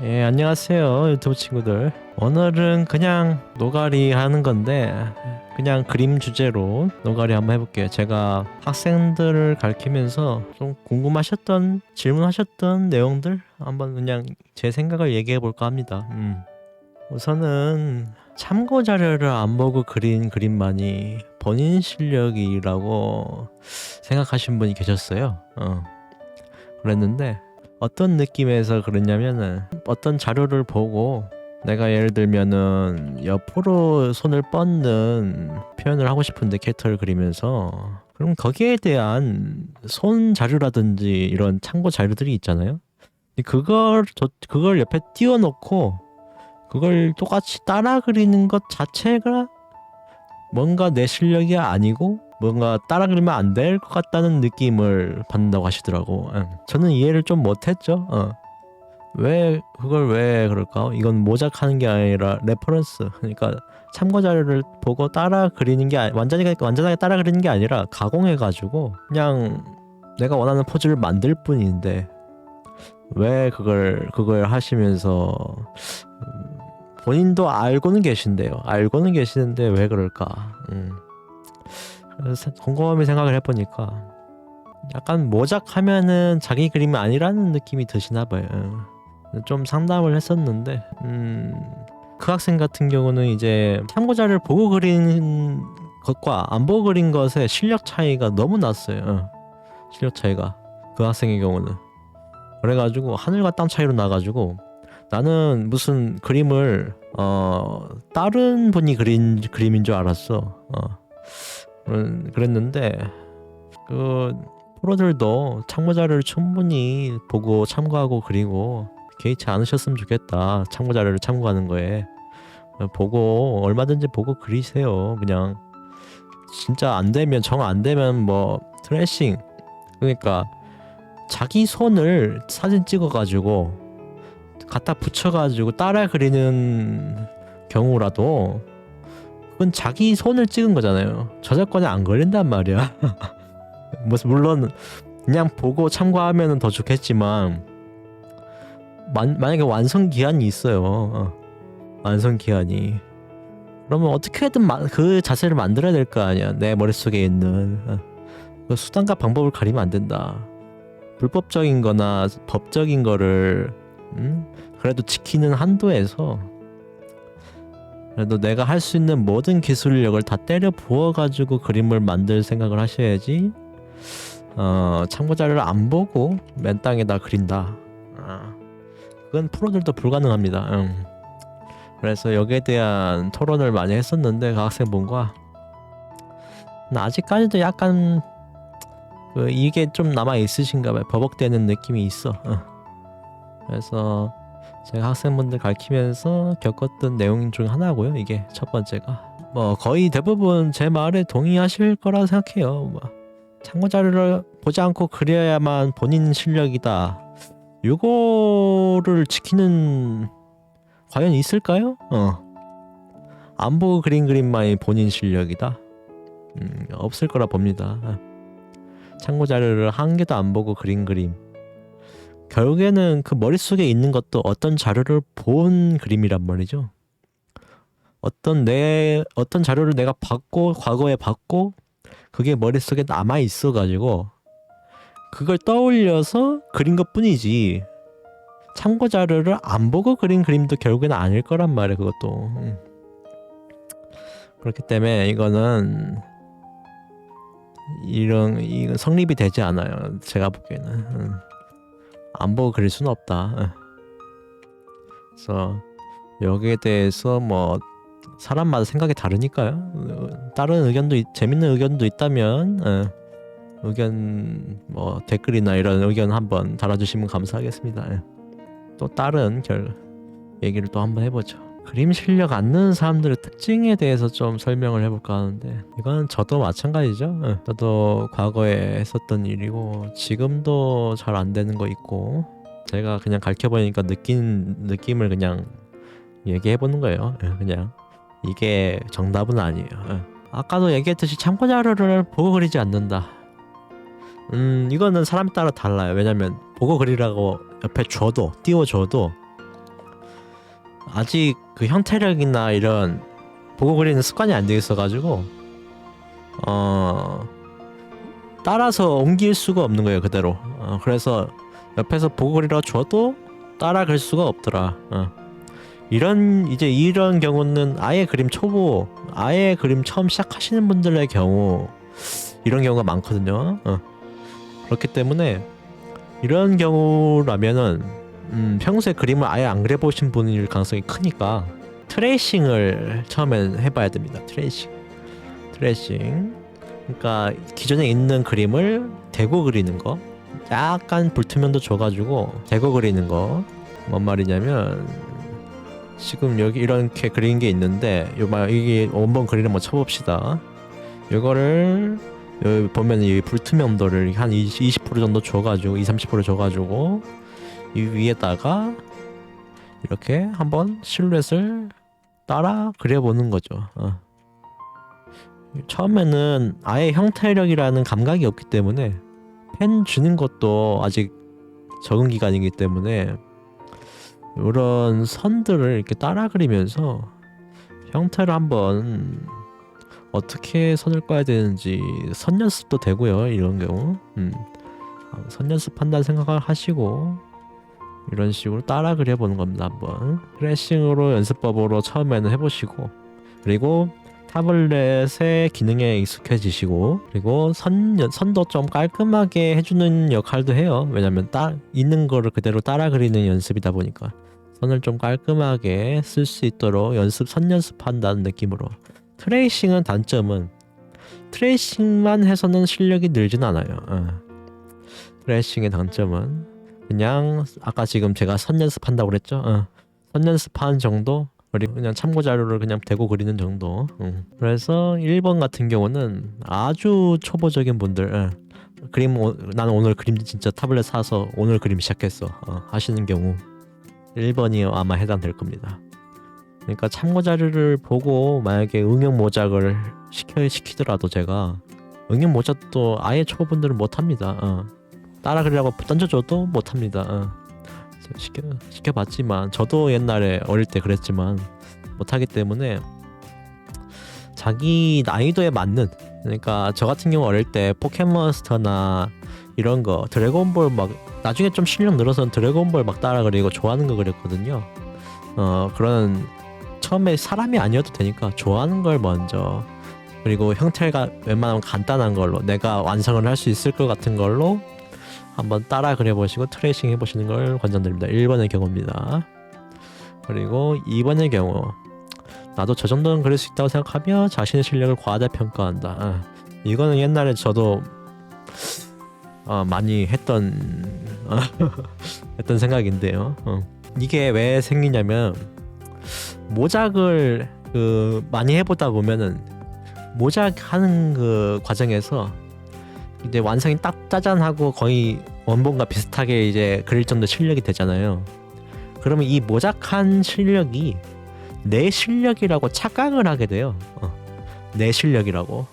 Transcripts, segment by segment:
예, 안녕하세요, 유튜브 친구들. 오늘은 그냥 노가리 하는 건데, 그냥 그림 주제로 노가리 한번 해볼게요. 제가 학생들을 가르치면서 좀 궁금하셨던, 질문하셨던 내용들 한번 그냥 제 생각을 얘기해볼까 합니다. 우선은 참고 자료를 안 보고 그린 그림만이 본인 실력이라고 생각하신 분이 계셨어요. 그랬는데, 어떤 느낌에서 그러냐면은 어떤 자료를 보고 내가 예를 들면은 옆으로 손을 뻗는 표현을 하고 싶은데 캐릭터를 그리면서 그럼 거기에 대한 손 자료라든지 이런 참고 자료들이 있잖아요. 그걸 옆에 띄워놓고 그걸 똑같이 따라 그리는 것 자체가 뭔가 내 실력이 아니고 뭔가 따라 그리면 안 될 것 같다는 느낌을 받는다고 하시더라고. 저는 이해를 좀 못했죠. 왜 그럴까? 이건 모작하는 게 아니라 레퍼런스. 그러니까 참고 자료를 보고 따라 그리는 게 완전하게 따라 그리는 게 아니라 가공해가지고 그냥 내가 원하는 포즈를 만들 뿐인데 왜 그걸 하시면서 본인도 알고는 계신데요. 알고는 계시는데 왜 그럴까? 그래서 곰곰이 생각을 해보니까 약간 모작하면은 자기 그림이 아니라는 느낌이 드시나 봐요. 좀 상담을 했었는데 그 학생 같은 경우는 이제 참고자를 보고 그린 것과 안 보고 그린 것의 실력 차이가 너무 났어요. 실력 차이가 그 학생의 경우는 그래가지고 하늘과 땅 차이로 나가지고 나는 무슨 그림을 다른 분이 그린 그림인 줄 알았어. 그랬는데 그 프로들도 참고자료를 충분히 보고 참고하고 그리고 개의치 않으셨으면 좋겠다. 참고자료를 참고하는 거에 보고 얼마든지 보고 그리세요. 그냥 진짜 안 되면 정 안 되면 뭐 트래싱, 그러니까 자기 손을 사진 찍어가지고 갖다 붙여가지고 따라 그리는 경우라도 그건 자기 손을 찍은 거잖아요. 저작권에 안 걸린단 말이야. 물론 그냥 보고 참고하면 더 좋겠지만 만약에 완성 기한이 있어요. 완성 기한이. 그러면 어떻게든 그 자세를 만들어야 될 거 아니야. 내 머릿속에 있는 그 수단과 방법을 가리면 안 된다. 불법적인 거나 법적인 거를 그래도 지키는 한도에서 그래도 내가 할 수 있는 모든 기술력을 다 때려 부어가지고 그림을 만들 생각을 하셔야지 참고 자료를 안 보고 맨 땅에다 그린다. 그건 프로들도 불가능합니다. 그래서 여기에 대한 토론을 많이 했었는데 그 학생분과 아직까지도 약간 이게 좀 남아 있으신가 봐요. 버벅대는 느낌이 있어. 그래서 제가 학생분들 가르치면서 겪었던 내용 중 하나고요. 이게 첫 번째가 뭐 거의 대부분 제 말에 동의하실 거라 생각해요. 뭐 참고 자료를 보지 않고 그려야만 본인 실력이다. 이거를 지키는 과연 있을까요? 안 보고 그린 그림만이 본인 실력이다. 없을 거라 봅니다. 참고 자료를 한 개도 안 보고 그린 그림. 결국에는 그 머릿속에 있는 것도 어떤 자료를 본 그림이란 말이죠. 어떤 자료를 내가 과거에 봤고 그게 머릿속에 남아 있어가지고 그걸 떠올려서 그린 것 뿐이지 참고 자료를 안 보고 그린 그림도 결국에는 아닐 거란 말이에요. 그것도. 그렇기 때문에 이건 성립이 되지 않아요. 제가 보기에는. 안 보고 그릴 수는 없다. 그래서 여기에 대해서 뭐 사람마다 생각이 다르니까요. 다른 재밌는 의견도 있다면 의견 뭐 댓글이나 이런 의견 한번 달아주시면 감사하겠습니다. 또 다른 얘기를 또 한번 해보죠. 그림 실력 안 느는 사람들의 특징에 대해서 좀 설명을 해볼까 하는데 이건 저도 마찬가지죠. 저도 과거에 했었던 일이고 지금도 잘 안 되는 거 있고 제가 그냥 가르쳐보니까 느낀 느낌을 그냥 얘기해보는 거예요. 그냥 이게 정답은 아니에요. 아까도 얘기했듯이 참고 자료를 보고 그리지 않는다. 이거는 사람에 따라 달라요. 왜냐면 보고 그리라고 옆에 띄워줘도 아직 그 형태력이나 이런 보고 그리는 습관이 안 돼 있어가지고 따라서 옮길 수가 없는 거예요 그대로. 그래서 옆에서 보고 그리라 줘도 따라 그릴 수가 없더라. 이런 경우는 아예 그림 초보, 아예 그림 처음 시작하시는 분들의 경우 이런 경우가 많거든요. 그렇기 때문에 이런 경우라면은 평소에 그림을 아예 안 그려보신 분일 가능성이 크니까 트레이싱을 처음엔 해봐야 됩니다. 트레이싱. 그러니까 기존에 있는 그림을 대고 그리는 거, 약간 불투명도 줘가지고 대고 그리는 거. 뭔 말이냐면 지금 여기 이렇게 그린 게 있는데 이게 원본 그리는 거 쳐봅시다. 이거를 여기 보면 이 불투명도를 한 20% 정도 줘가지고 20-30% 줘가지고 이 위에다가 이렇게 한번 실루엣을 따라 그려보는 거죠. 처음에는 아예 형태력이라는 감각이 없기 때문에 펜 주는 것도 아직 적응 기간이기 때문에 이런 선들을 이렇게 따라 그리면서 형태를 한번 어떻게 선을 꺼야 되는지 선 연습도 되고요. 이런 경우 선 연습한다는 생각을 하시고 이런 식으로 따라 그려보는 겁니다. 한번 트레이싱으로 연습법으로 처음에는 해보시고, 그리고 타블렛의 기능에 익숙해지시고, 그리고 선도 좀 깔끔하게 해주는 역할도 해요. 왜냐면 있는 거를 그대로 따라 그리는 연습이다 보니까 선을 좀 깔끔하게 쓸 수 있도록 선 연습한다는 느낌으로. 트레이싱은 단점은 트레이싱만 해서는 실력이 늘진 않아요. 트레이싱의 단점은 그냥 아까 지금 제가 선 연습한다고 그랬죠. 선 연습하는 정도, 그리고 그냥 참고 자료를 그냥 대고 그리는 정도. 그래서 1번 같은 경우는 아주 초보적인 분들, 나는 오늘 그림 진짜 타블렛 사서 오늘 그림 시작했어 하시는 경우 1번이 아마 해당될 겁니다. 그러니까 참고 자료를 보고 만약에 응용 모작을 시키더라도 제가 응용 모작도 아예 초보분들은 못합니다. 따라 그리라고 던져줘도 못합니다. 시켜봤지만 저도 옛날에 어릴 때 그랬지만 못하기 때문에 자기 난이도에 맞는, 그러니까 저 같은 경우 어릴 때 포켓몬스터나 이런 거 드래곤볼 막 나중에 좀 실력 늘어서 드래곤볼 막 따라 그리고 좋아하는 거 그랬거든요. 그런 처음에 사람이 아니어도 되니까 좋아하는 걸 먼저, 그리고 형태가 웬만하면 간단한 걸로 내가 완성을 할 수 있을 것 같은 걸로 한번 따라 그려보시고 트레이싱 해보시는 걸 권장드립니다. 1번의 경우입니다. 그리고 2번의 경우, 나도 저 정도는 그릴 수 있다고 생각하며 자신의 실력을 과대평가한다. 이거는 옛날에 저도 많이 했던 생각인데요. 이게 왜 생기냐면 모작을 많이 해보다 보면은 모작하는 그 과정에서 이제 완성이 딱 짜잔하고 거의 원본과 비슷하게 이제 그릴 정도 실력이 되잖아요. 그러면 이 모작한 실력이 내 실력이라고 착각을 하게 돼요. 내 실력이라고.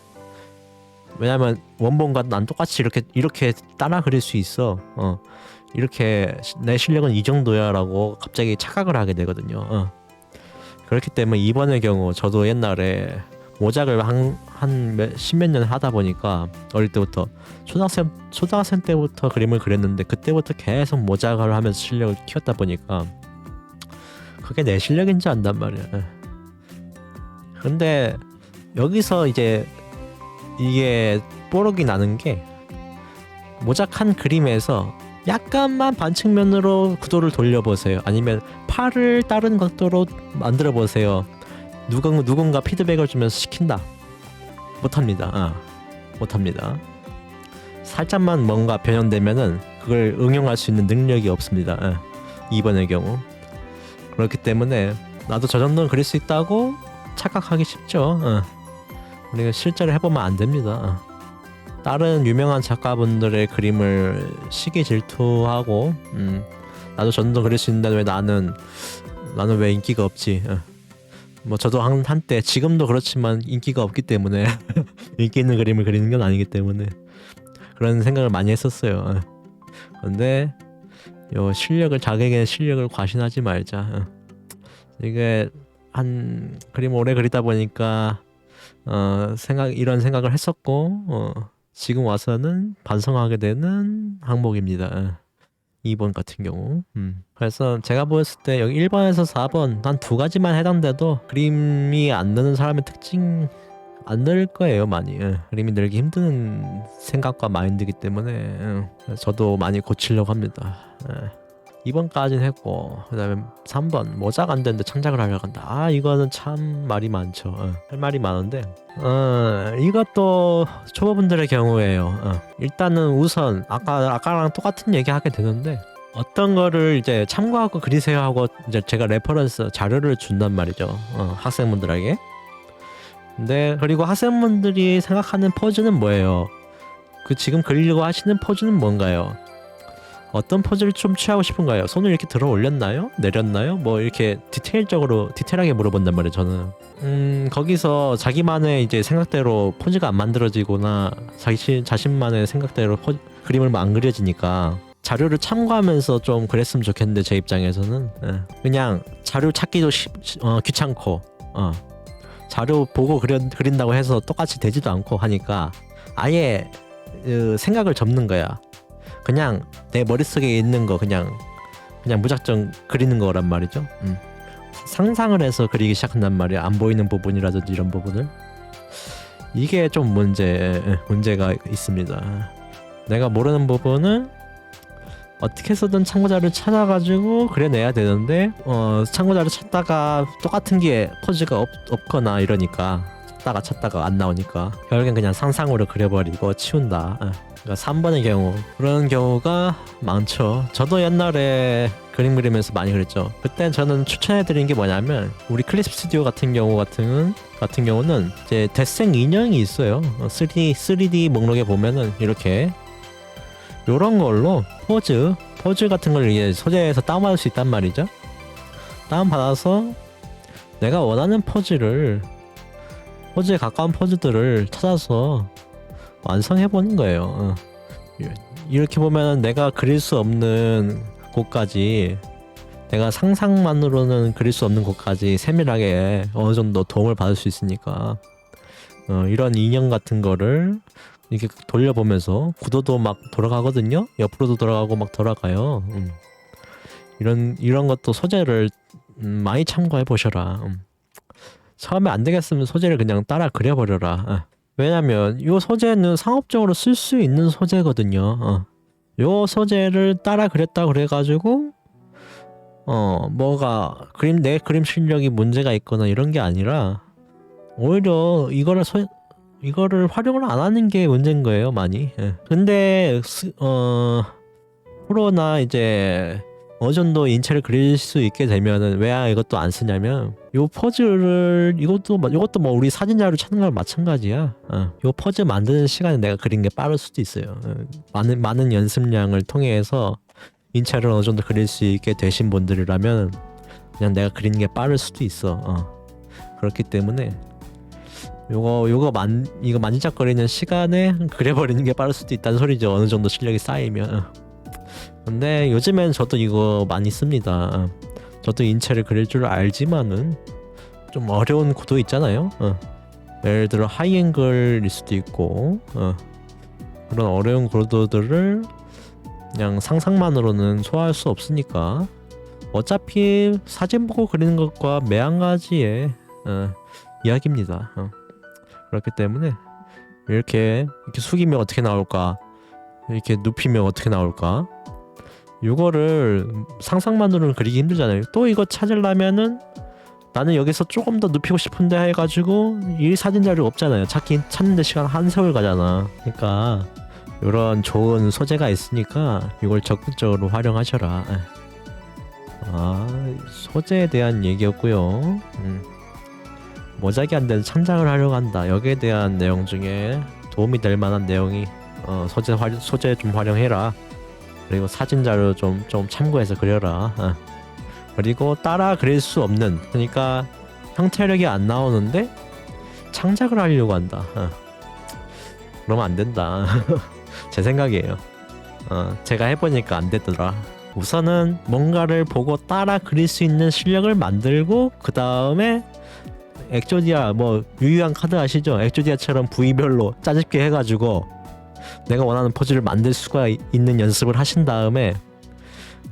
왜냐면 원본과 난 똑같이 이렇게 따라 그릴 수 있어. 이렇게 내 실력은 이 정도야라고 갑자기 착각을 하게 되거든요. 그렇기 때문에 이번의 경우 저도 옛날에 모작을 십몇 년 하다 보니까 어릴 때부터 초등학생 때부터 그림을 그렸는데 그때부터 계속 모작을 하면서 실력을 키웠다 보니까 그게 내 실력인지 안단 말이야. 근데 여기서 이제 이게 뽀록이 나는 게 모작한 그림에서 약간만 반측면으로 구도를 돌려보세요. 아니면 팔을 다른 각도로 만들어 보세요. 누군가 피드백을 주면서 시킨다. 못합니다. 못합니다. 살짝만 뭔가 변형되면은 그걸 응용할 수 있는 능력이 없습니다. 2번의 경우. 그렇기 때문에 나도 저 정도는 그릴 수 있다고 착각하기 쉽죠. 우리가 실제로 해보면 안 됩니다. 다른 유명한 작가분들의 그림을 시기 질투하고 나도 저 정도 그릴 수 있는데 왜 나는 왜 인기가 없지? 뭐 저도 한때 지금도 그렇지만 인기가 없기 때문에 인기 있는 그림을 그리는 건 아니기 때문에 그런 생각을 많이 했었어요. 근데 자기에게 실력을 과신하지 말자. 이게 한 그림 오래 그리다 보니까 이런 생각을 했었고 지금 와서는 반성하게 되는 항목입니다. 2번 같은 경우. 그래서 제가 보였을 때 여기 1번에서 4번 한 두 가지만 해당돼도 그림이 안 느는 사람의 특징 안 늘 거예요 많이. 그림이 늘기 힘든 생각과 마인드이기 때문에 저도 많이 고치려고 합니다. 2번까지는 했고 그 다음에 3번 모자가 안 되는데 창작을 하려고 한다. 이거는 참 말이 많죠. 할 말이 많은데 이것도 초보분들의 경우에요. 일단은 우선 아까랑 똑같은 얘기 하게 되는데 어떤 거를 이제 참고하고 그리세요 하고 이제 제가 레퍼런스 자료를 준단 말이죠. 학생분들에게. 근데 그리고 학생분들이 생각하는 포즈는 뭐예요? 그 지금 그리려고 하시는 포즈는 뭔가요? 어떤 포즈를 좀 취하고 싶은가요? 손을 이렇게 들어 올렸나요? 내렸나요? 뭐 이렇게 디테일하게 물어본단 말이에요 저는. 거기서 자기만의 이제 생각대로 포즈가 안 만들어지거나 자신만의 생각대로 그림을 안 그려지니까 자료를 참고하면서 좀 그랬으면 좋겠는데 제 입장에서는 그냥 자료 찾기도 귀찮고 자료 보고 그린다고 해서 똑같이 되지도 않고 하니까 아예 생각을 접는 거야. 그냥 내 머릿속에 있는 거 그냥 무작정 그리는 거란 말이죠. 상상을 해서 그리기 시작한단 말이야. 안 보이는 부분이라든지 이런 부분을. 이게 좀 문제가 있습니다. 내가 모르는 부분은 어떻게 해서든 참고자를 찾아가지고 그려내야 되는데 참고자를 찾다가 똑같은 게 포즈가 없거나 이러니까 찾다가 안 나오니까 결국엔 그냥 상상으로 그려버리고 치운다. 그러니까 3번의 경우 그런 경우가 많죠. 저도 옛날에 그림 그리면서 많이 그랬죠. 그때 저는 추천해드린 게 뭐냐면 우리 클립 스튜디오 같은 경우는 이제 대생 인형이 있어요. 3D 목록에 보면은 이렇게 요런 걸로 포즈 같은 걸 이제 소재에서 다운받을 수 있단 말이죠. 다운받아서 내가 원하는 포즈에 가까운 포즈들을 찾아서 완성해보는 거예요. 이렇게 보면 내가 그릴 수 없는 곳까지 내가 상상만으로는 그릴 수 없는 곳까지 세밀하게 어느 정도 도움을 받을 수 있으니까 이런 인형 같은 거를 이렇게 돌려보면서 구도도 막 돌아가거든요. 옆으로도 돌아가고 막 돌아가요. 이런 것도 소재를 많이 참고해 보셔라. 처음에 안 되겠으면 소재를 그냥 따라 그려버려라. 왜냐면 이 소재는 상업적으로 쓸 수 있는 소재거든요. 요 소재를 따라 그렸다 그래가지고 뭐가 내 그림 실력이 문제가 있거나 이런 게 아니라 오히려 이거를 활용을 안 하는 게 문제인 거예요 많이. 근데 프로나 이제 어느 정도 인체를 그릴 수 있게 되면은 왜 이것도 안 쓰냐면 요 포즈를 이것도 뭐 우리 사진 자료 찾는 거랑 마찬가지야. 요 포즈 만드는 시간에 내가 그린 게 빠를 수도 있어요. 많은 연습량을 통해서 인체를 어느 정도 그릴 수 있게 되신 분들이라면 그냥 내가 그리는 게 빠를 수도 있어. 그렇기 때문에 이거 만지작거리는 시간에 그려버리는 게 빠를 수도 있다는 소리죠. 어느 정도 실력이 쌓이면. 근데 요즘엔 저도 이거 많이 씁니다. 저도 인체를 그릴 줄 알지만은 좀 어려운 구도 있잖아요. 예를 들어 하이앵글일 수도 있고 그런 어려운 구도들을 그냥 상상만으로는 소화할 수 없으니까 어차피 사진 보고 그리는 것과 매한가지의 이야기입니다. 그렇기 때문에 이렇게 숙이면 어떻게 나올까, 이렇게 눕히면 어떻게 나올까, 이거를 상상만으로는 그리기 힘들잖아요. 또 이거 찾으려면은 나는 여기서 조금 더 눕히고 싶은데 해가지고 이 사진 자료가 없잖아요. 찾는데 시간 한 세월 가잖아. 그러니까 이런 좋은 소재가 있으니까 이걸 적극적으로 활용하셔라. 소재에 대한 얘기였고요. 모자기 안 되는 창작을 하려고 한다. 여기에 대한 내용 중에 도움이 될 만한 내용이 소재 좀 활용해라. 그리고 사진 자료 좀 참고해서 그려라. 그리고 따라 그릴 수 없는, 그러니까 형태력이 안 나오는데 창작을 하려고 한다. 그러면 안 된다. 제 생각이에요. 제가 해보니까 안 되더라. 우선은 뭔가를 보고 따라 그릴 수 있는 실력을 만들고 그 다음에 엑조디아 뭐 유효한 카드 아시죠? 엑조디아처럼 부위별로 짜집기 해가지고 내가 원하는 포즈를 만들 수가 있는 연습을 하신 다음에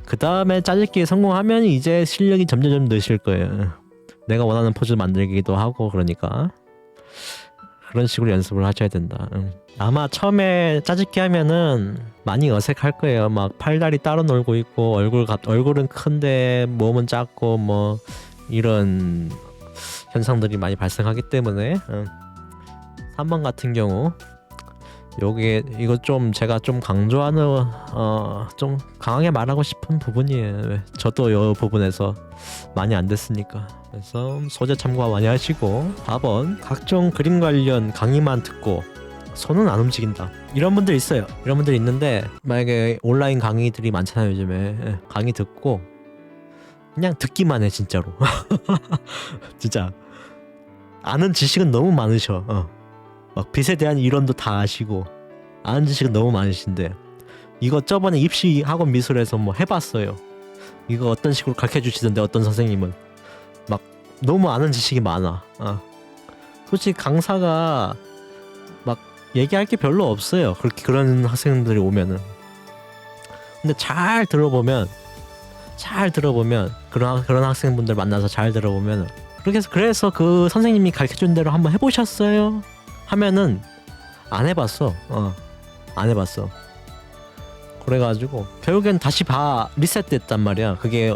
그 다음에 짜집기에 성공하면 이제 실력이 점점 느실 거예요. 내가 원하는 포즈 만들기도 하고 그러니까 그런 식으로 연습을 하셔야 된다. 아마 처음에 짜집기 하면은 많이 어색할 거예요. 막 팔다리 따로 놀고 있고 얼굴은 큰데 몸은 작고 뭐 이런 현상들이 많이 발생하기 때문에 3번 같은 경우 이거 좀 제가 좀 강조하는 좀 강하게 말하고 싶은 부분이에요. 저도 이 부분에서 많이 안 됐으니까. 그래서 소재 참고 많이 하시고 4번 각종 그림 관련 강의만 듣고 손은 안 움직인다. 이런 분들 있어요. 이런 분들 있는데 만약에 온라인 강의들이 많잖아요 요즘에. 강의 듣고 그냥 듣기만 해 진짜로. 진짜 아는 지식은 너무 많으셔. 막 빛에 대한 이론도 다 아시고 아는 지식은 너무 많으신데 이거 저번에 입시학원 미술에서 뭐 해봤어요. 이거 어떤 식으로 가르쳐 주시던데 어떤 선생님은 막 너무 아는 지식이 많아. 솔직히 강사가 막 얘기할 게 별로 없어요. 그런 학생들이 오면은. 근데 잘 들어보면 그런 학생분들 만나서 잘 들어보면 그래서 그 선생님이 가르쳐준 대로 한번 해보셨어요? 하면은 안 해봤어. 안 해봤어. 그래가지고 결국엔 다시 리셋됐단 말이야. 그게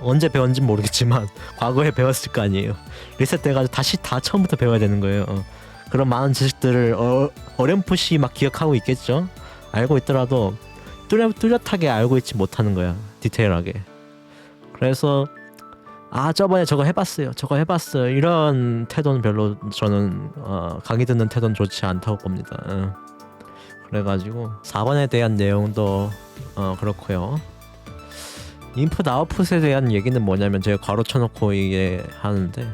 언제 배웠는지 모르겠지만 과거에 배웠을 거 아니에요. 리셋돼가지고 다시 다 처음부터 배워야 되는 거예요. 그런 많은 지식들을 어렴풋이 막 기억하고 있겠죠. 알고 있더라도 뚜렷하게 알고 있지 못하는 거야. 디테일하게. 그래서 저번에 저거 해봤어요 이런 태도는 별로 저는 강의 듣는 태도는 좋지 않다고 봅니다. 그래가지고 4번에 대한 내용도 그렇고요. 인풋 아웃풋에 대한 얘기는 뭐냐면 제가 괄호 쳐놓고 이게 하는데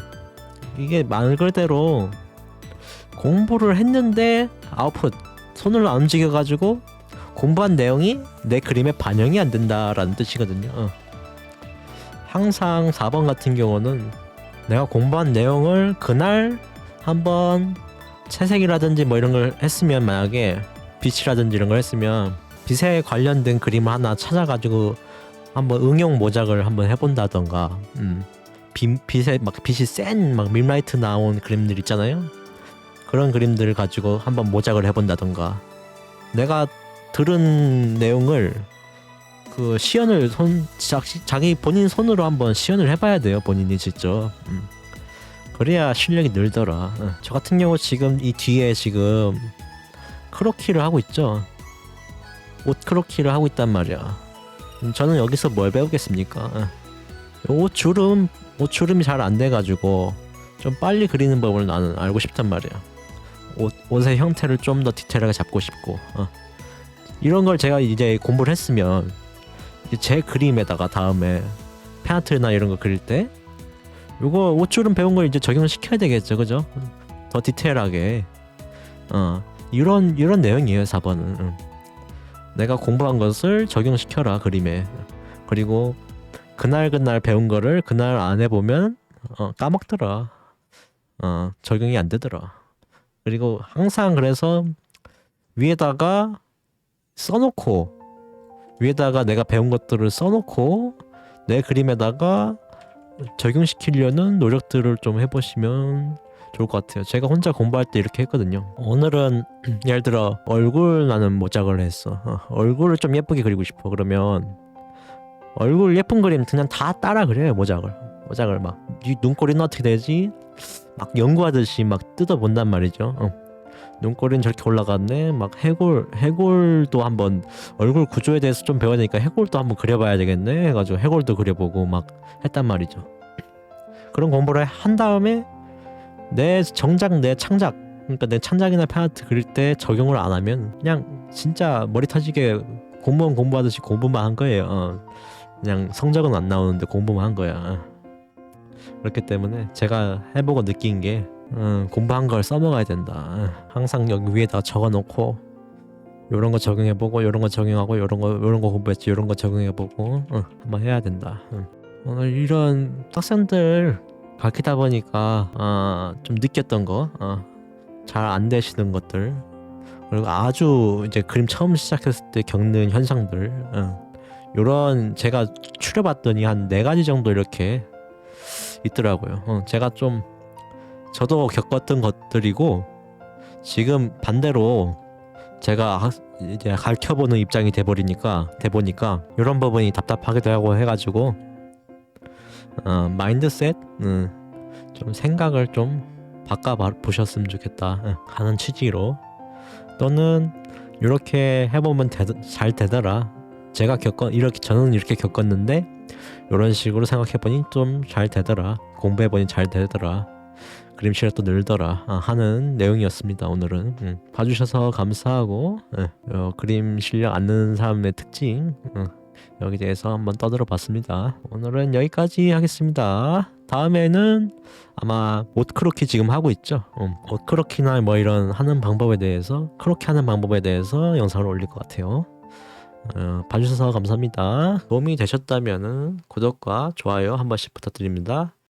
이게 말 그대로 공부를 했는데 아웃풋 손을 안 움직여가지고 공부한 내용이 내 그림에 반영이 안 된다라는 뜻이거든요. 항상 4번 같은 경우는 내가 공부한 내용을 그날 한번 채색이라든지 뭐 이런 걸 했으면 만약에 빛이라든지 이런 걸 했으면 빛에 관련된 그림을 하나 찾아가지고 한번 응용 모작을 한번 해본다던가 빛에 막 빛이 센 막 밈라이트 나온 그림들 있잖아요. 그런 그림들을 가지고 한번 모작을 해본다던가 내가 들은 내용을 그 시연을 자기 본인 손으로 한번 시연을 해봐야 돼요. 본인이 직접. 그래야 실력이 늘더라. 저 같은 경우 지금 이 뒤에 지금 크로키를 하고 있죠. 옷 크로키를 하고 있단 말이야. 저는 여기서 뭘 배우겠습니까? 옷 주름이 잘 안 돼가지고 좀 빨리 그리는 법을 나는 알고 싶단 말이야. 옷의 형태를 좀 더 디테일하게 잡고 싶고 이런 걸 제가 이제 공부를 했으면 제 그림에다가 다음에 펜아트나 이런 거 그릴 때 요거 옷주름 배운 걸 이제 적용을 시켜야 되겠죠, 그죠? 더 디테일하게 이런 내용이에요. 4번은 내가 공부한 것을 적용시켜라 그림에. 그리고 그날 배운 거를 그날 안 해보면 까먹더라. 적용이 안 되더라. 그리고 항상 그래서 위에다가 써놓고 위에다가 내가 배운 것들을 써놓고 내 그림에다가 적용시키려는 노력들을 좀 해보시면 좋을 것 같아요. 제가 혼자 공부할 때 이렇게 했거든요. 오늘은 예를 들어 얼굴 나는 모작을 했어. 얼굴을 좀 예쁘게 그리고 싶어. 그러면 얼굴 예쁜 그림 그냥 다 따라 그려요. 모작을 막 눈꼬리는 어떻게 되지? 막 연구하듯이 막 뜯어본단 말이죠. 눈꼬리는 저렇게 올라갔네. 막 해골도 한번 얼굴 구조에 대해서 좀 배워야 되니까 해골도 한번 그려봐야 되겠네 해가지고 해골도 그려보고 막 했단 말이죠. 그런 공부를 한 다음에 내 창작 그러니까 내 창작이나 펜아트 그릴 때 적용을 안 하면 그냥 진짜 머리 터지게 공무원 공부하듯이 공부만 한 거예요. 그냥 성적은 안 나오는데 공부만 한 거야. 그렇기 때문에 제가 해보고 느낀 게 공부한 걸 써먹어야 된다. 항상 여기 위에다 적어놓고 요런 거 적용해보고 요런 거 적용하고 요런 거 공부했지 요런 거 적용해보고 한번 해야 된다. 오늘 이런 학생들 가르치다 보니까 좀 느꼈던 거 잘 안 되시는 것들 그리고 아주 이제 그림 처음 시작했을 때 겪는 현상들 요런 제가 추려봤더니 한 4가지 정도 이렇게 있더라고요. 제가 좀 저도 겪었던 것들이고 지금 반대로 제가 이제 가르쳐보는 입장이 돼보니까 이런 부분이 답답하기도 하고 해가지고 마인드셋 좀 생각을 좀 바꿔 보셨으면 좋겠다 하는 취지로 또는 이렇게 해보면 잘 되더라. 제가 저는 이렇게 겪었는데 이런 식으로 생각해보니 좀 잘 되더라. 공부해보니 잘 되더라. 그림 실력도 늘더라 하는 내용이었습니다. 오늘은 봐주셔서 감사하고 그림 실력 안 느는 사람의 특징 여기 대해서 한번 떠들어 봤습니다. 오늘은 여기까지 하겠습니다. 다음에는 아마 옷 크로키 지금 하고 있죠. 옷 크로키나 뭐 이런 하는 방법에 대해서 크로키 하는 방법에 대해서 영상을 올릴 것 같아요. 봐주셔서 감사합니다. 도움이 되셨다면 구독과 좋아요 한 번씩 부탁드립니다.